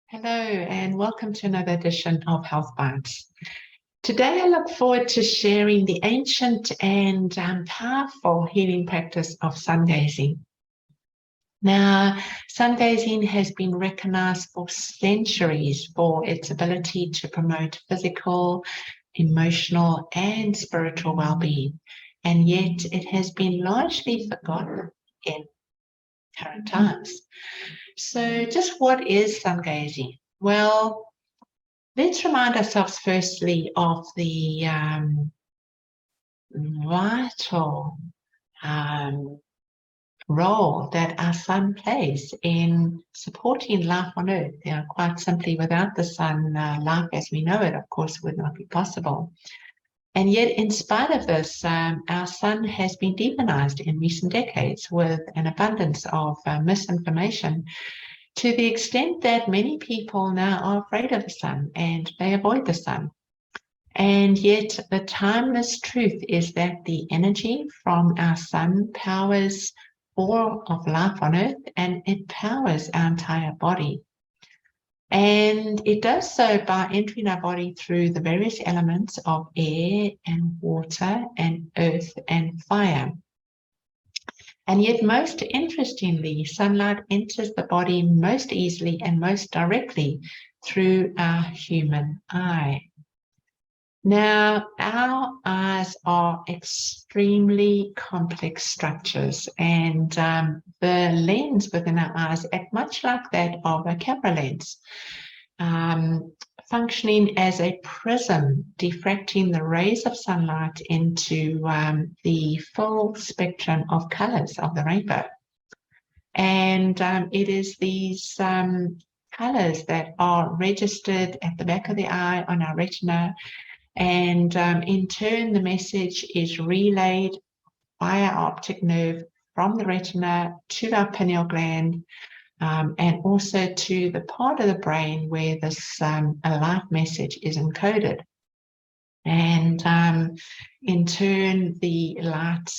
Hello, and welcome to another edition of Health Bites. Today, I look forward to sharing the ancient and powerful healing practice of sun gazing. Now, sun gazing has been recognized for centuries for its ability to promote physical, emotional, and spiritual well-being, and yet it has been largely forgotten in current times. So, just what is sun gazing? Well, let's remind ourselves firstly of the vital role that our sun plays in supporting life on Earth. Quite simply, without the sun, life as we know it, of course, would not be possible. And yet, in spite of this, our sun has been demonized in recent decades with an abundance of misinformation, to the extent that many people now are afraid of the sun and they avoid the sun. And yet, the timeless truth is that the energy from our sun powers all of life on Earth, and it powers our entire body. And it does so by entering our body through the various elements of air and water and earth and fire. And yet, most interestingly, sunlight enters the body most easily and most directly through our human eye. Now, our eyes are extremely complex structures, and the lens within our eyes act much like that of a camera lens, functioning as a prism, diffracting the rays of sunlight into the full spectrum of colors of the rainbow. And it is these colors that are registered at the back of the eye on our retina, and in turn, the message is relayed via our optic nerve from the retina to our pineal gland, and also to the part of the brain where this light message is encoded. And in turn, the light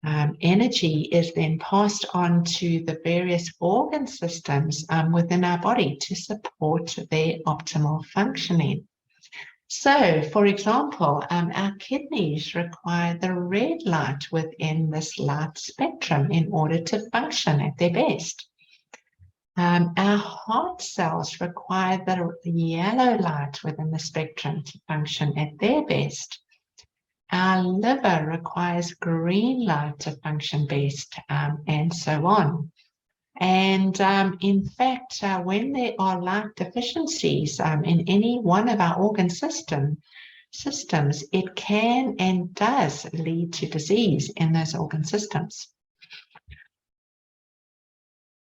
energy is then passed on to the various organ systems within our body to support their optimal functioning. So, for example, our kidneys require the red light within this light spectrum in order to function at their best. Our heart cells require the yellow light within the spectrum to function at their best. Our liver requires green light to function best, and so on. And in fact, when there are light deficiencies in any one of our organ systems, it can and does lead to disease in those organ systems.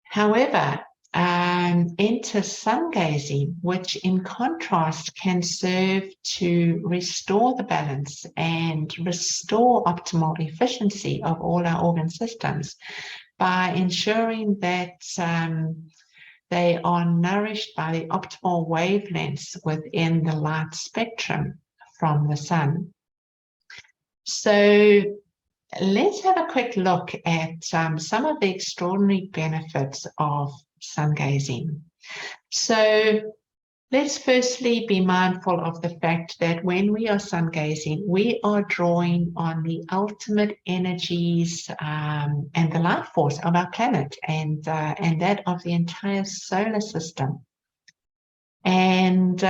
However, enter sun gazing, which in contrast can serve to restore the balance and restore optimal efficiency of all our organ systems by ensuring that they are nourished by the optimal wavelengths within the light spectrum from the sun. So let's have a quick look at some of the extraordinary benefits of sun gazing. So let's firstly be mindful of the fact that when we are sun gazing, we are drawing on the ultimate energies and the life force of our planet and that of the entire solar system. And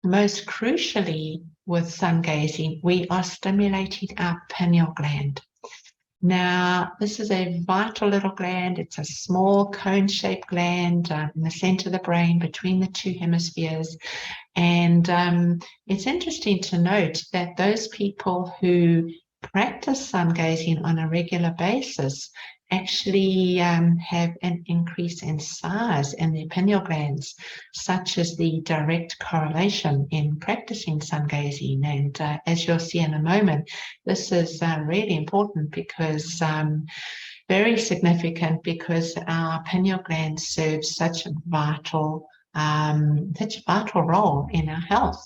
most crucially, with sun gazing, we are stimulating our pineal gland. Now, this is a vital little gland. It's a small cone-shaped gland in the center of the brain between the two hemispheres. And it's interesting to note that those people who practice sun gazing on a regular basis actually have an increase in size in their pineal glands, such as the direct correlation in practicing sun gazing. And as you'll see in a moment, this is really important because very significant, because our pineal gland serves such a vital role in our health.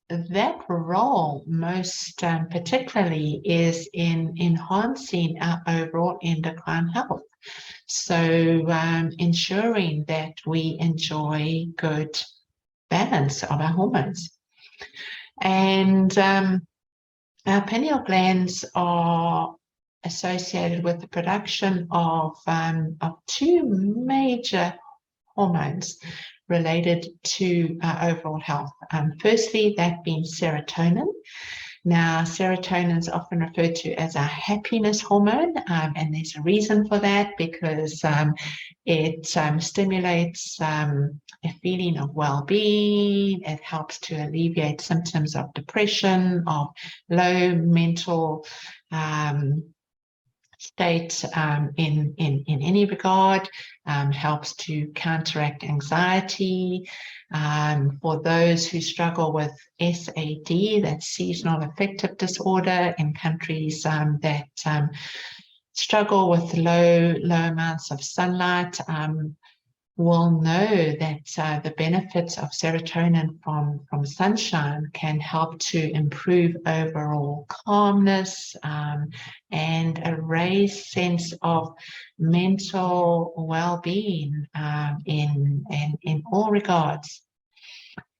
that role most particularly is in enhancing our overall endocrine health. So ensuring that we enjoy good balance of our hormones. And our pineal glands are associated with the production of two major hormones related to our overall health. Firstly, that being serotonin. Now, serotonin is often referred to as our happiness hormone, and there's a reason for that, because it stimulates a feeling of well-being. It helps to alleviate symptoms of depression, of low mental state in any regard, helps to counteract anxiety. For those who struggle with SAD, that's seasonal affective disorder, in countries that struggle with low amounts of sunlight, will know that the benefits of serotonin from sunshine can help to improve overall calmness and a raised sense of mental well-being in all regards.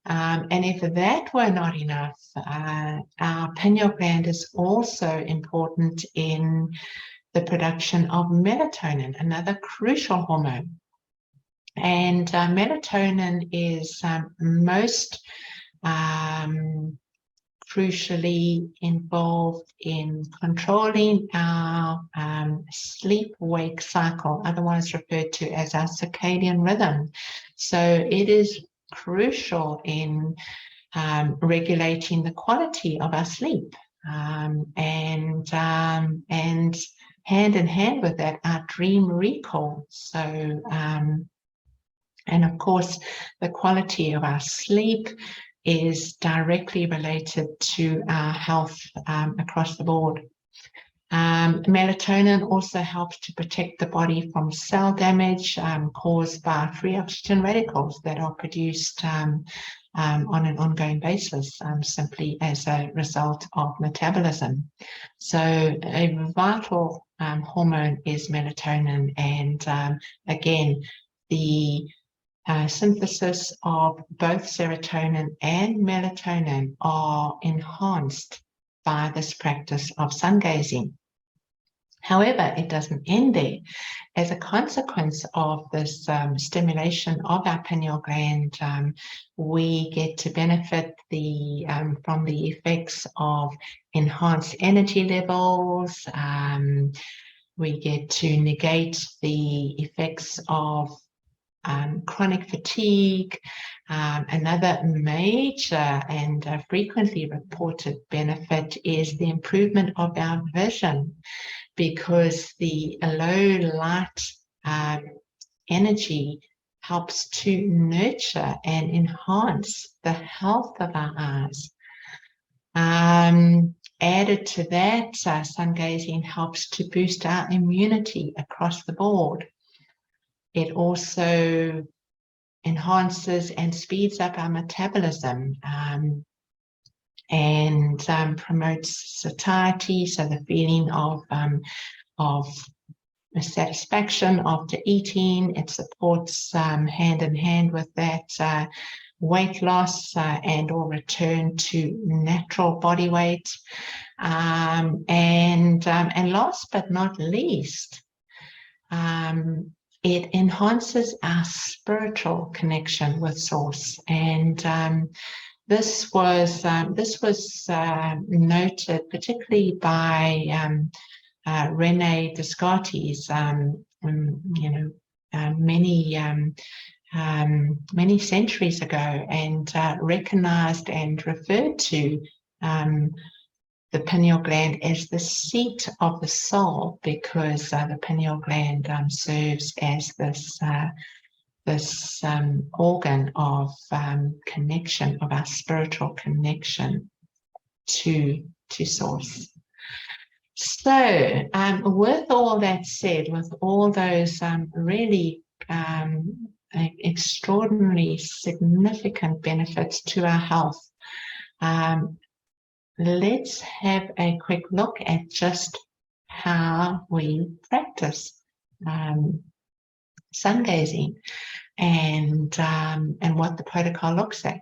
And if that were not enough, our pineal gland is also important in the production of melatonin, another crucial hormone. And melatonin is most crucially involved in controlling our sleep-wake cycle, otherwise referred to as our circadian rhythm. So it is crucial in regulating the quality of our sleep, and hand in hand with that, our dream recall. So and of course, the quality of our sleep is directly related to our health across the board. Melatonin also helps to protect the body from cell damage caused by free oxygen radicals that are produced on an ongoing basis, simply as a result of metabolism. So a vital hormone is melatonin, and again, the synthesis of both serotonin and melatonin are enhanced by this practice of sun gazing. However, it doesn't end there. As a consequence of this stimulation of our pineal gland, we get to benefit from the effects of enhanced energy levels. We get to negate the effects of chronic fatigue. Another major and frequently reported benefit is the improvement of our vision, because the low light energy helps to nurture and enhance the health of our eyes. Added to that, sun gazing helps to boost our immunity across the board. It also enhances and speeds up our metabolism and promotes satiety, so the feeling of satisfaction after eating. It supports hand in hand with that weight loss and or return to natural body weight. And last but not least, it enhances our spiritual connection with Source, and this was noted particularly by Rene Descartes, many centuries ago, and recognized and referred to the pineal gland as the seat of the soul, because the pineal gland serves as this organ of connection, of our spiritual connection to Source. So with all that said, with all those really extraordinarily significant benefits to our health, let's have a quick look at just how we practice sun gazing and what the protocol looks at.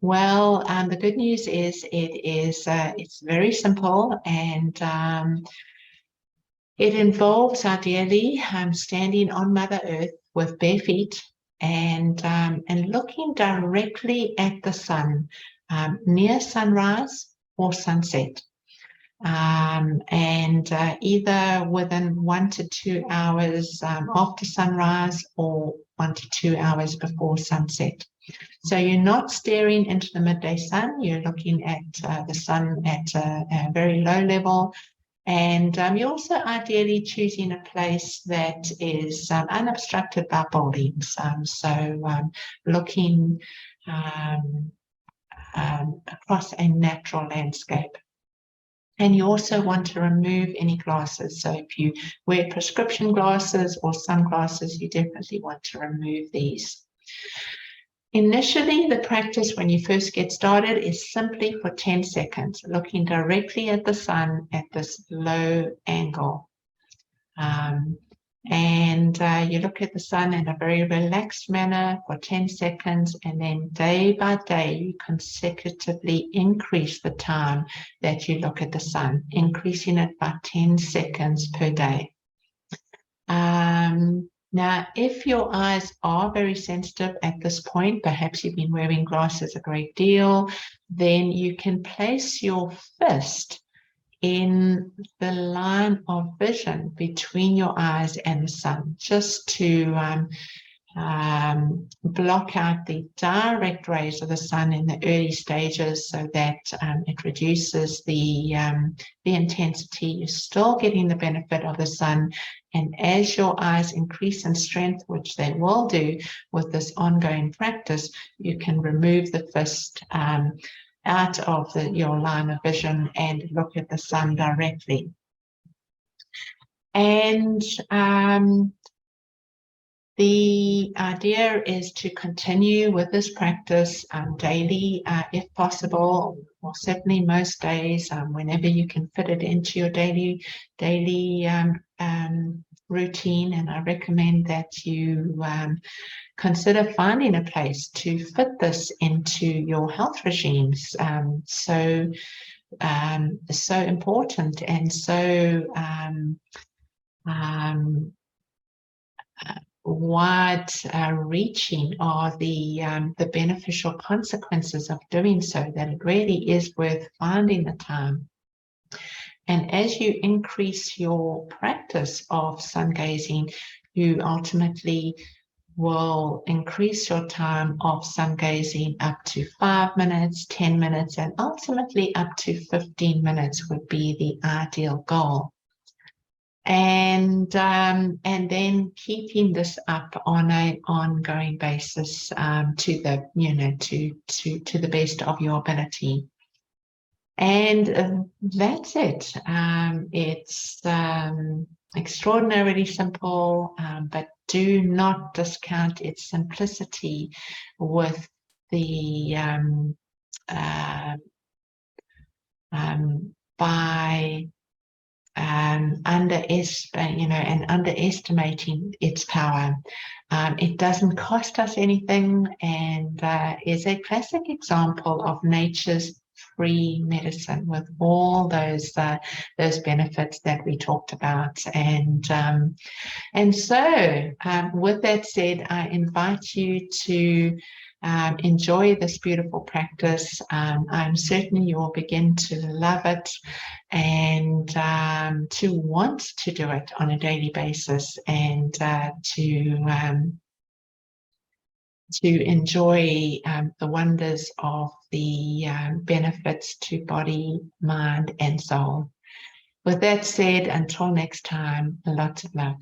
Well, the good news is it's very simple, and it involves ideally standing on Mother Earth with bare feet and looking directly at the sun near sunrise or sunset. Either within 1 to 2 hours after sunrise or 1 to 2 hours before sunset. So you're not staring into the midday sun, you're looking at the sun at a very low level, and you're also ideally choosing a place that is unobstructed by buildings. Looking across a natural landscape. And you also want to remove any glasses. So if you wear prescription glasses or sunglasses, you definitely want to remove these. Initially, the practice when you first get started is simply for 10 seconds, looking directly at the sun at this low angle. You look at the sun in a very relaxed manner for 10 seconds, and then day by day, you consecutively increase the time that you look at the sun, increasing it by 10 seconds per day. Now, if your eyes are very sensitive at this point, perhaps you've been wearing glasses a great deal, then you can place your fist in the line of vision between your eyes and the sun, just to block out the direct rays of the sun in the early stages, so that it reduces the intensity. You're still getting the benefit of the sun, and as your eyes increase in strength, which they will do with this ongoing practice, you can remove the fist out of your line of vision and look at the sun directly. And the idea is to continue with this practice daily, if possible, or certainly most days, whenever you can fit it into your daily routine. And I recommend that you consider finding a place to fit this into your health regimes. So important and so wide-reaching are the beneficial consequences of doing so, that it really is worth finding the time. And as you increase your practice of sun gazing, you ultimately will increase your time of sun gazing up to 5 minutes, 10 minutes, and ultimately up to 15 minutes would be the ideal goal. And then keeping this up on an ongoing basis to the best of your ability. And that's it. It's extraordinarily simple, but do not discount its simplicity with the underestimating its power. It doesn't cost us anything, and is a classic example of nature's free medicine with all those benefits that we talked about. And so with that said, I invite you to enjoy this beautiful practice. I'm certain you will begin to love it and to want to do it on a daily basis, and to enjoy the wonders of the benefits to body, mind, and soul. With that said, until next time, lots of love.